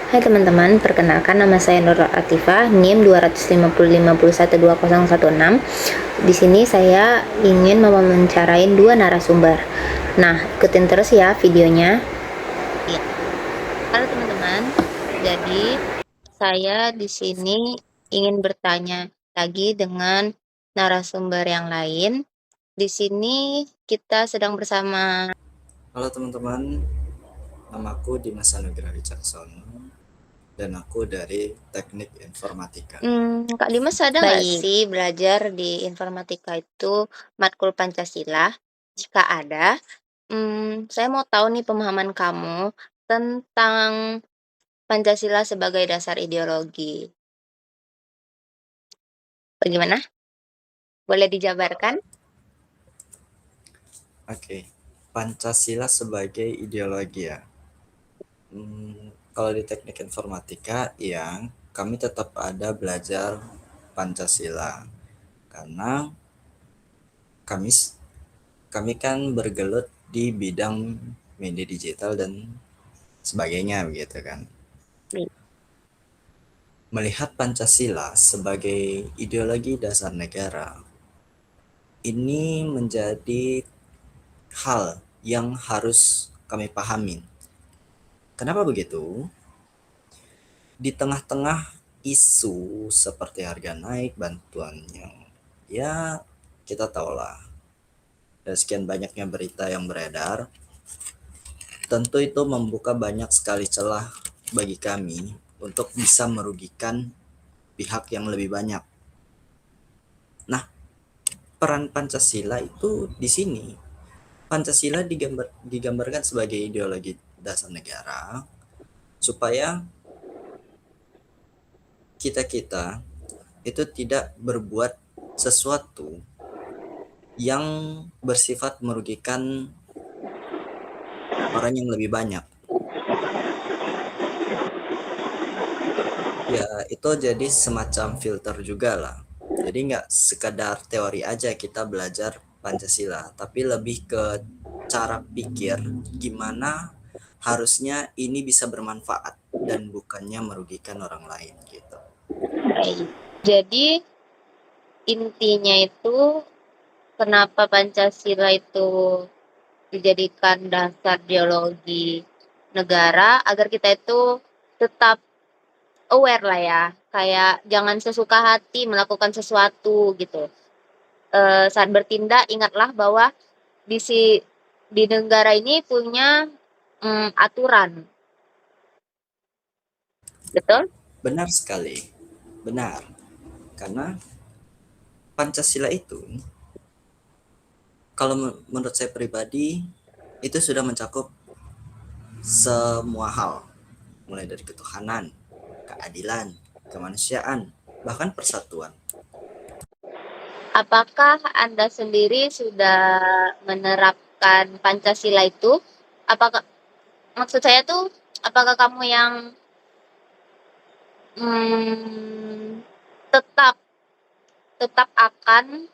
Hai teman-teman, perkenalkan nama saya Nurul Atifah, NIM 255512016. Di sini saya ingin mewawancarai dua narasumber. Nah, ikutin terus ya videonya. Ya. Halo teman-teman. Jadi, saya di sini ingin bertanya lagi dengan narasumber yang lain. Di sini kita sedang bersama. Halo teman-teman, namaku Dimas Anugrah Wicaksono dan aku dari Teknik Informatika. Kak Dimas ada nggak sih belajar di informatika itu matkul Pancasila? Jika ada, saya mau tahu nih pemahaman kamu tentang Pancasila sebagai dasar ideologi. Bagaimana? Boleh dijabarkan? Oke, Pancasila sebagai ideologi ya. Kalau di Teknik Informatika, yang kami tetap ada belajar Pancasila karena kami kami kan bergelut di bidang media digital dan sebagainya begitu kan. Melihat Pancasila sebagai ideologi dasar negara ini menjadi hal yang harus kami pahami. Kenapa begitu? Di tengah-tengah isu seperti harga naik, bantuan yang ya kita tahulah, dan sekian banyaknya berita yang beredar, tentu itu membuka banyak sekali celah bagi kami untuk bisa merugikan pihak yang lebih banyak. Nah, peran Pancasila itu di sini. Pancasila digambarkan sebagai ideologi dasar negara supaya kita-kita itu tidak berbuat sesuatu yang bersifat merugikan orang yang lebih banyak. Ya, itu jadi semacam filter juga lah. Jadi nggak sekadar teori aja kita belajar Pancasila, tapi lebih ke cara pikir gimana harusnya ini bisa bermanfaat dan bukannya merugikan orang lain gitu. Baik. Jadi intinya itu kenapa Pancasila itu dijadikan dasar ideologi negara agar kita itu tetap aware lah ya, kayak jangan sesuka hati melakukan sesuatu gitu. Saat bertindak ingatlah bahwa di si di negara ini punya aturan, betul? Benar sekali, benar. Karena Pancasila itu, kalau menurut saya pribadi, itu sudah mencakup semua hal, mulai dari ketuhanan, keadilan, kemanusiaan, bahkan persatuan. Apakah Anda sendiri sudah menerapkan Pancasila itu? Apakah maksud saya tuh apakah kamu yang mmm, tetap tetap akan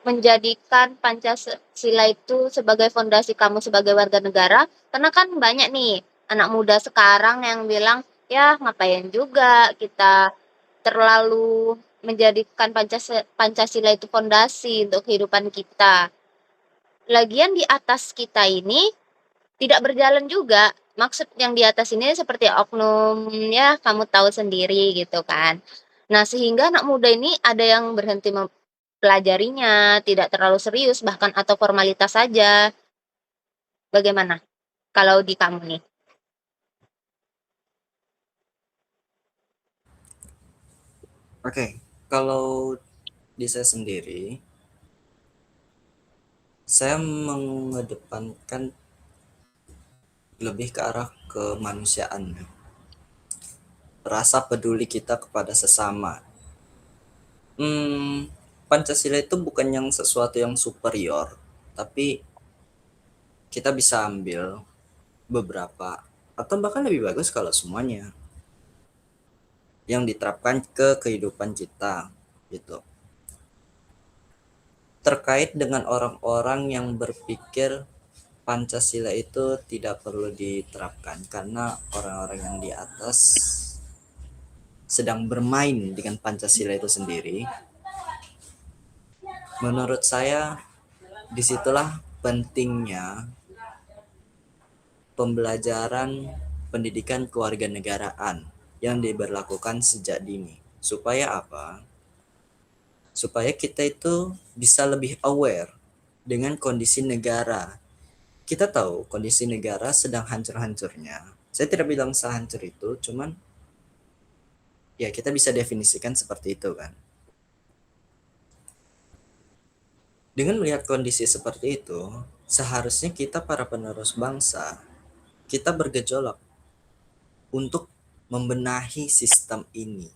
menjadikan Pancasila itu sebagai fondasi kamu sebagai warga negara? Karena kan banyak nih anak muda sekarang yang bilang, "Ya ngapain juga kita terlalu menjadikan Pancasila itu fondasi untuk kehidupan kita. Lagian di atas kita ini tidak berjalan juga." Maksud yang di atas ini seperti oknum, ya kamu tahu sendiri gitu kan. Nah, sehingga anak muda ini ada yang berhenti mempelajarinya, tidak terlalu serius bahkan atau formalitas saja. Bagaimana kalau di kamu nih? Oke, kalau di saya sendiri, saya mengedepankan lebih ke arah kemanusiaan, rasa peduli kita kepada sesama. Hmm, Pancasila itu bukan yang sesuatu yang superior, tapi kita bisa ambil beberapa atau bahkan lebih bagus kalau semuanya yang diterapkan ke kehidupan kita gitu. Terkait dengan orang-orang yang berpikir Pancasila itu tidak perlu diterapkan karena orang-orang yang di atas sedang bermain dengan Pancasila itu sendiri. Menurut saya, disitulah pentingnya pembelajaran pendidikan kewarganegaraan yang diberlakukan sejak dini. Supaya apa? Supaya kita itu bisa lebih aware dengan kondisi negara. Kita tahu kondisi negara sedang hancur-hancurnya. Saya tidak bilang sehancur itu, cuman ya kita bisa definisikan seperti itu kan. Dengan melihat kondisi seperti itu, seharusnya kita para penerus bangsa, kita bergejolak untuk membenahi sistem ini.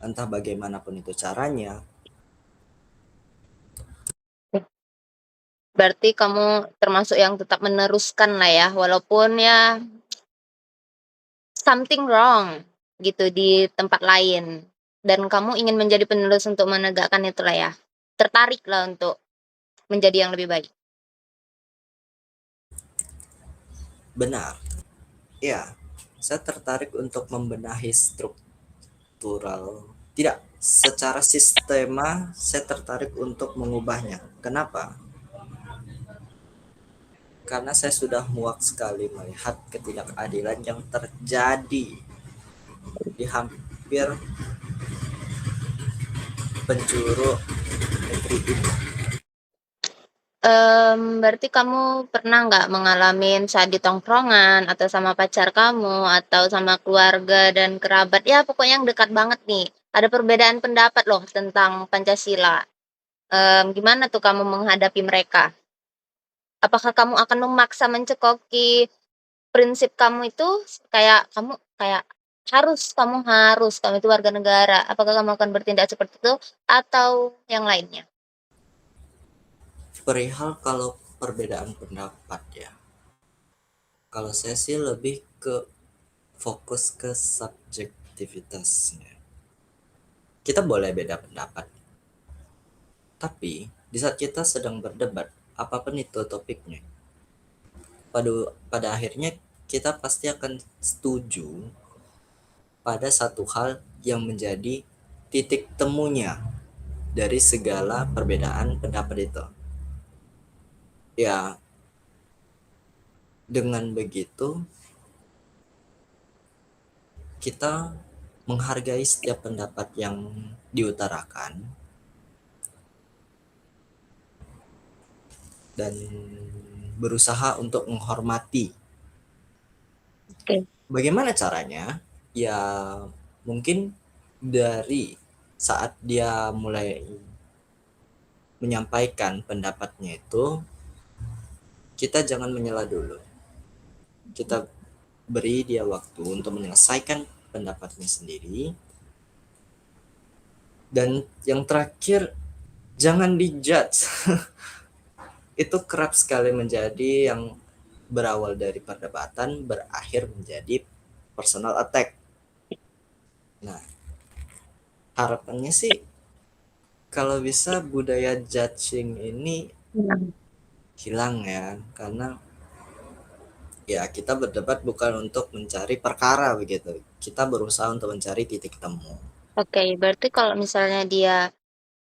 Entah bagaimanapun itu caranya. Berarti kamu termasuk yang tetap meneruskan lah ya, walaupun ya something wrong gitu di tempat lain. Dan kamu ingin menjadi penerus untuk menegakkan itulah ya. Tertarik lah untuk menjadi yang lebih baik. Benar. Ya, saya tertarik untuk membenahi struktural. Tidak, secara sistema saya tertarik untuk mengubahnya. Kenapa? Karena saya sudah muak sekali melihat ketidakadilan yang terjadi di hampir penjuru negeri ini. Berarti kamu pernah nggak mengalami saat di tongkrongan atau sama pacar kamu atau sama keluarga dan kerabat, ya pokoknya yang dekat banget nih, ada perbedaan pendapat loh tentang Pancasila. Gimana tuh kamu menghadapi mereka? Apakah kamu akan memaksa mencekoki prinsip kamu itu, kayak kamu itu warga negara. Apakah kamu akan bertindak seperti itu atau yang lainnya? Perihal kalau perbedaan pendapat ya, kalau saya sih lebih ke fokus ke subjektivitasnya. Kita boleh beda pendapat, tapi di saat kita sedang berdebat, apapun itu topiknya, pada akhirnya kita pasti akan setuju pada satu hal yang menjadi titik temunya dari segala perbedaan pendapat itu. Ya, dengan begitu kita menghargai setiap pendapat yang diutarakan dan berusaha untuk menghormati. Oke. Bagaimana caranya? Ya, mungkin dari saat dia mulai menyampaikan pendapatnya itu, kita jangan menyela dulu. Kita beri dia waktu untuk menyelesaikan pendapatnya sendiri. Dan yang terakhir, jangan dijudge. Itu kerap sekali menjadi yang berawal dari perdebatan berakhir menjadi personal attack. Nah, harapannya sih kalau bisa budaya judging ini hilang ya, karena ya kita berdebat bukan untuk mencari perkara begitu. Kita berusaha untuk mencari titik temu. Oke, berarti kalau misalnya dia,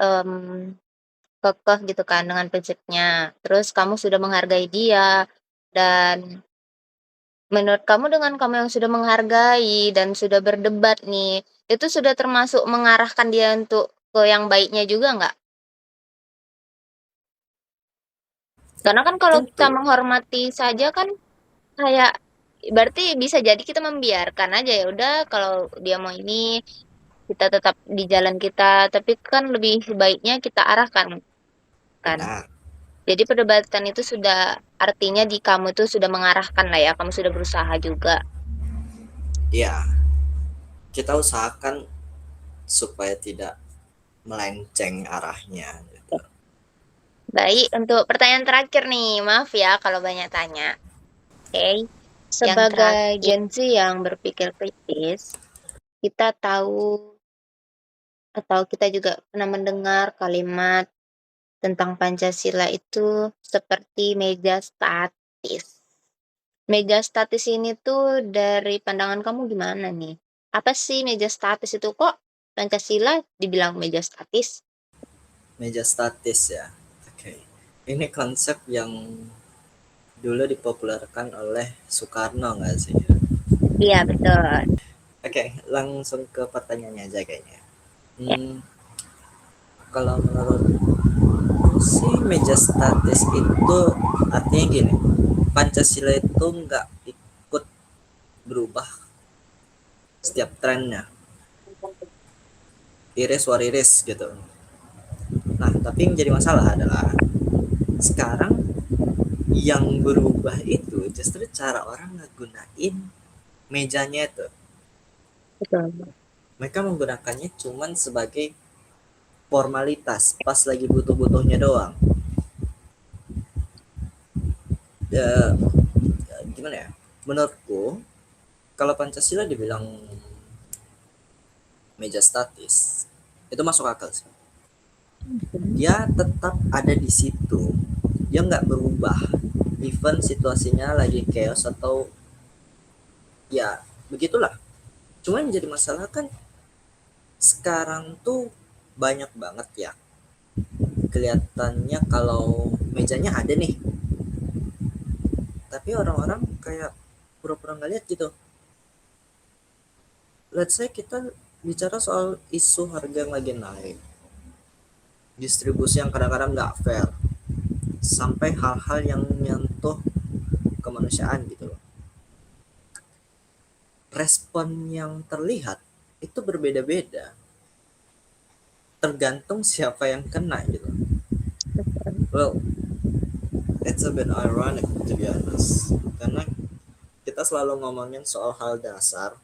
mmm, kekeh gitu kan dengan prinsipnya, terus kamu sudah menghargai dia, dan menurut kamu dengan kamu yang sudah menghargai dan sudah berdebat nih, itu sudah termasuk mengarahkan dia untuk ke yang baiknya juga nggak? Karena kan kalau kita Tentu, menghormati saja kan kayak berarti bisa jadi kita membiarkan aja, ya udah kalau dia mau ini, kita tetap di jalan kita, tapi kan lebih baiknya kita arahkan kan. benar. Jadi perdebatan itu sudah artinya di kamu itu sudah mengarahkan lah ya, kamu sudah berusaha juga. Ya, kita usahakan supaya tidak melenceng arahnya gitu. Baik, untuk pertanyaan terakhir nih, maaf ya kalau banyak tanya. Oke, yang Sebagai terakhir, Gen Z yang berpikir kritis, kita tahu atau kita juga pernah mendengar kalimat tentang Pancasila itu seperti meja statis. Meja statis ini tuh dari pandangan kamu gimana nih? Apa sih meja statis itu? Kok Pancasila dibilang meja statis? Meja statis ya. Oke. Ini konsep yang dulu dipopulerkan oleh Soekarno nggak sih? Iya, betul. Oke, langsung ke pertanyaannya aja kayaknya. Ya. Kalau menurutku sih meja statis itu artinya gini, Pancasila itu nggak ikut berubah setiap trennya, iris wariris gitu. Nah, tapi yang jadi masalah adalah sekarang yang berubah itu justru cara orang ngegunain mejanya itu. Betul. Mereka menggunakannya cuman sebagai formalitas pas lagi butuh-butuhnya doang. Ya, gimana ya? Menurutku kalau Pancasila dibilang meja statis itu masuk akal sih. Dia tetap ada di situ, dia nggak berubah even situasinya lagi chaos atau ya begitulah. Cuma yang jadi masalah kan sekarang tuh banyak banget ya kelihatannya kalau mejanya ada nih, tapi orang-orang kayak pura-pura nggak lihat gitu. Let's say kita bicara soal isu harga yang lagi naik, distribusi yang kadang-kadang nggak fair, sampai hal-hal yang menyentuh kemanusiaan gitu loh. Respon yang terlihat itu berbeda-beda, tergantung siapa yang kena gitu. Well, it's a bit ironic to be honest, karena kita selalu ngomongin soal hal dasar,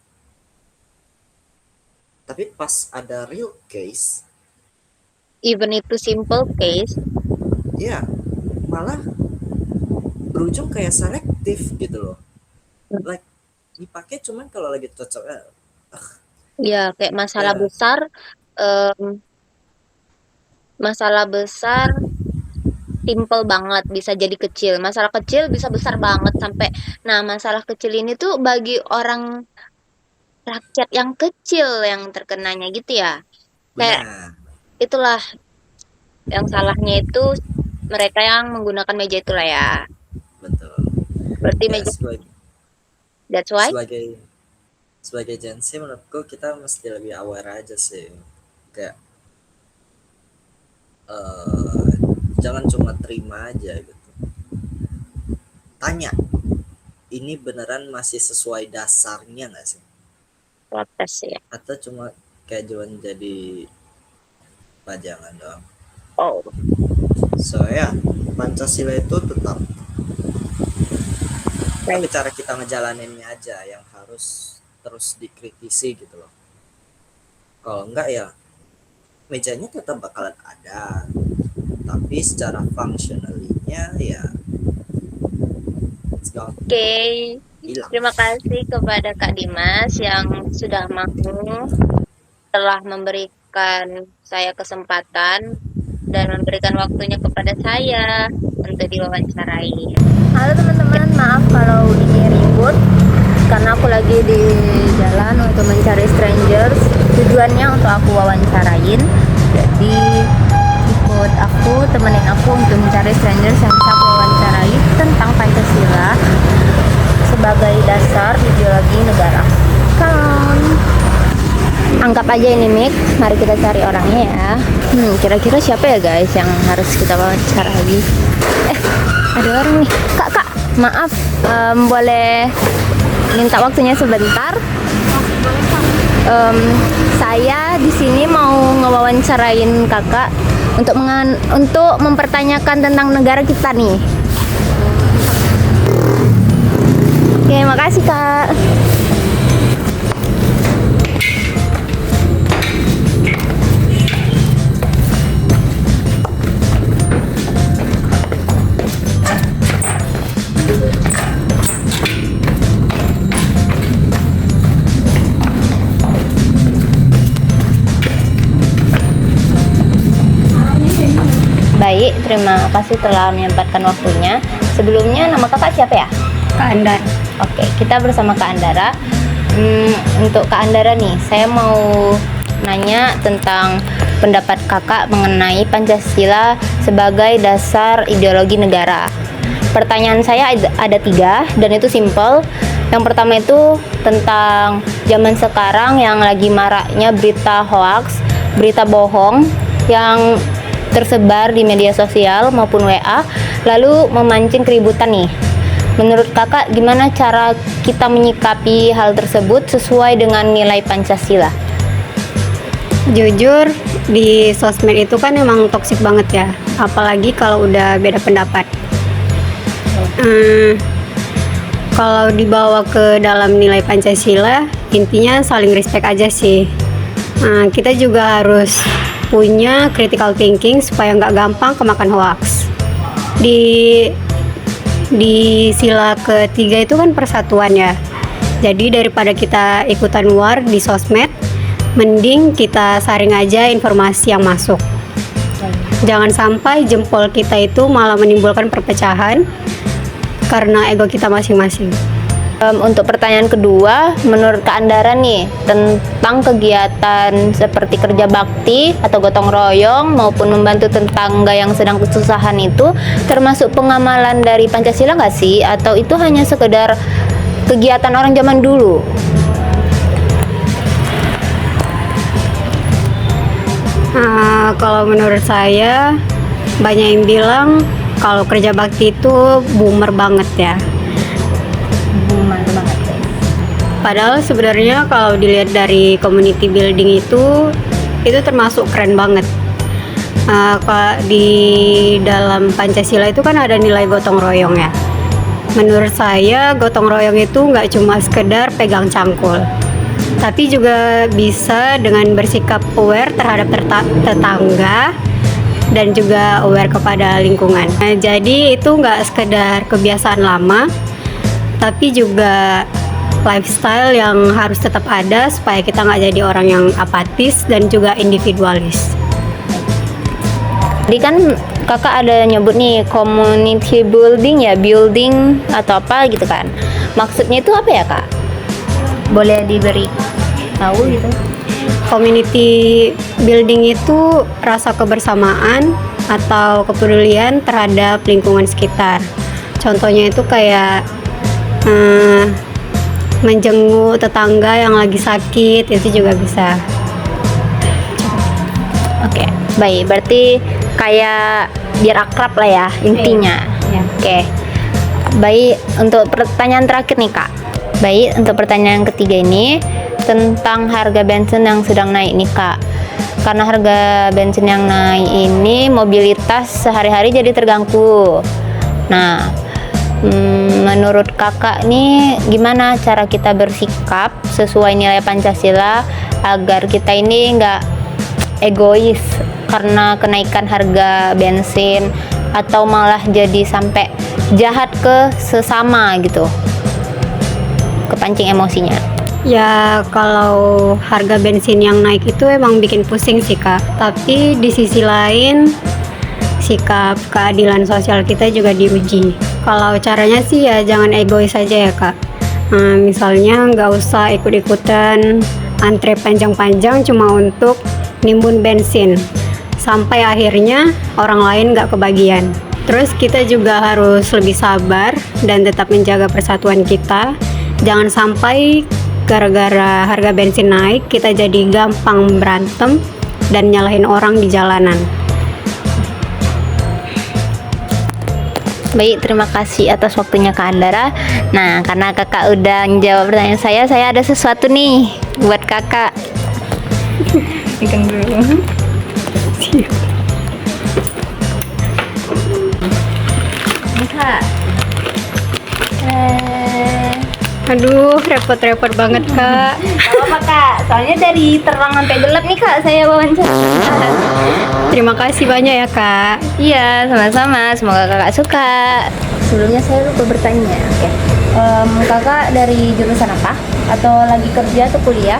tapi pas ada real case, Even itu simple case, ya malah berujung kayak selektif gitu loh. Like dipakai cuman kalau lagi cocok. ya kayak masalah Ya. besar, masalah besar simple banget bisa jadi kecil, masalah kecil bisa besar banget sampai. Nah, masalah kecil ini tuh bagi orang rakyat yang kecil yang terkenanya gitu ya. Kayak Benar, itulah yang salahnya itu mereka yang menggunakan meja itulah ya. betul. Berarti Ya meja, sebagai that's why. sebagai sebagai Gen Z menurutku kita mesti lebih aware aja sih, kayak jangan cuma terima aja gitu, tanya ini beneran masih sesuai dasarnya nggak sih, Protes ya. atau cuma kayak cuman jadi pajangan doang. Oh, So ya, Pancasila itu tetap, tapi cara kita ngejalaninnya aja yang harus terus dikritisi gitu loh. Kalau enggak ya mejanya tetap bakalan ada, tapi secara functionally-nya ya it's gone, oke. hilang. Terima kasih kepada Kak Dimas yang sudah mau telah memberikan saya kesempatan dan memberikan waktunya kepada saya untuk diwawancarai. Halo teman-teman, maaf kalau ini ribut karena aku lagi di jalan untuk mencari strangers. Tujuannya untuk aku wawancarain. Jadi ikut aku, temenin aku untuk mencari strangers yang bisa aku wawancarai tentang Pancasila sebagai dasar ideologi negara. Anggap aja ini mic, mari kita cari orangnya ya. Kira-kira siapa ya guys yang harus kita wawancarai? Ada orang nih. Kak, maaf, boleh minta waktunya sebentar? Saya di sini mau ngewawancarain kakak untuk mempertanyakan tentang negara kita nih. Oke, makasih kak. Baik, terima kasih telah menyempatkan waktunya. Sebelumnya nama kakak siapa ya? Kak Andar. Oke, kita bersama Kak Andara. Untuk Kak Andara nih, saya mau nanya tentang pendapat kakak mengenai Pancasila sebagai dasar ideologi negara. Pertanyaan saya ada 3 dan itu simple. Yang pertama itu tentang zaman sekarang yang lagi maraknya berita hoax, berita bohong yang tersebar di media sosial maupun WA, lalu memancing keributan nih. Menurut kakak, gimana cara kita menyikapi hal tersebut sesuai dengan nilai Pancasila? Jujur, di sosmed itu kan emang toksik banget ya, apalagi kalau udah beda pendapat. Kalau dibawa ke dalam nilai Pancasila, intinya saling respect aja sih. Kita juga harus punya critical thinking supaya nggak gampang kemakan hoax. Di sila ketiga itu kan persatuan ya. Jadi daripada kita ikutan war di sosmed, mending kita saring aja informasi yang masuk. Jangan sampai jempol kita itu malah menimbulkan perpecahan karena ego kita masing-masing. Untuk pertanyaan kedua, menurut Kak Andara nih, tentang kegiatan seperti kerja bakti atau gotong royong maupun membantu tetangga yang sedang kesusahan itu termasuk pengamalan dari Pancasila nggak sih? Atau itu hanya sekedar kegiatan orang zaman dulu? Kalau menurut saya, banyak yang bilang kalau kerja bakti itu boomer banget ya. Boomer banget guys. Padahal sebenarnya kalau dilihat dari community building itu termasuk keren banget. Kalau di dalam Pancasila itu kan ada nilai gotong royong ya. Menurut saya gotong royong itu nggak cuma sekedar pegang cangkul, tapi juga bisa dengan bersikap aware terhadap tetangga dan juga aware kepada lingkungan. Jadi itu nggak sekedar kebiasaan lama, tapi juga lifestyle yang harus tetap ada supaya kita nggak jadi orang yang apatis dan juga individualis. Tadi kan kakak ada nyebut nih community building ya, building atau apa gitu kan. Maksudnya itu apa ya kak? Boleh diberi tahu gitu? Community building itu rasa kebersamaan atau kepedulian terhadap lingkungan sekitar. Contohnya itu kayak menjenguk tetangga yang lagi sakit, itu juga bisa. Oke, baik. Berarti kayak biar akrab lah ya intinya. Ya. Oke. Baik, untuk pertanyaan terakhir nih kak. Baik, untuk pertanyaan ketiga ini tentang harga bensin yang sedang naik nih kak. Karena harga bensin yang naik ini mobilitas sehari-hari jadi terganggu. Nah, menurut kakak nih gimana cara kita bersikap sesuai nilai Pancasila agar kita ini nggak egois karena kenaikan harga bensin atau malah jadi sampai jahat ke sesama gitu, kepancing emosinya. Ya kalau harga bensin yang naik itu emang bikin pusing sih kak. Tapi di sisi lain sikap keadilan sosial kita juga diuji. Kalau caranya sih ya jangan egois aja ya kak. Misalnya nggak usah ikut-ikutan antre panjang-panjang cuma untuk nimbun bensin sampai akhirnya orang lain nggak kebagian. Terus kita juga harus lebih sabar dan tetap menjaga persatuan kita. Jangan sampai gara-gara harga bensin naik kita jadi gampang berantem dan nyalahin orang di jalanan. Baik, terima kasih atas waktunya Kak Andara. Nah, karena kakak udah menjawab pertanyaan saya ada sesuatu nih buat kakak. Pegang dulu. Ini kak. Aduh, repot-repot banget kak. Gak apa-apa kak, soalnya dari terang sampai gelap nih kak saya wawancara. Terima kasih banyak ya kak. Iya, sama-sama. Semoga kakak suka. Sebelumnya saya lupa bertanya. Oke. Kakak dari jurusan apa? Atau lagi kerja atau kuliah?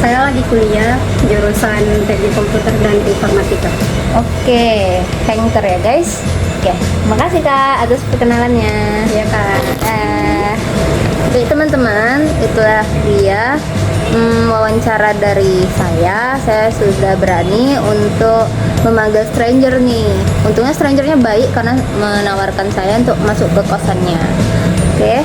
Saya lagi kuliah jurusan Teknik Komputer dan Informatika. Oke, Anchor ya guys. Oke, makasih Kak atas perkenalannya. Ya Kak. Oke teman-teman, itulah dia wawancara dari saya. Saya sudah berani untuk memanggil stranger nih. Untungnya strangernya baik karena menawarkan saya untuk masuk ke kosannya. Oke.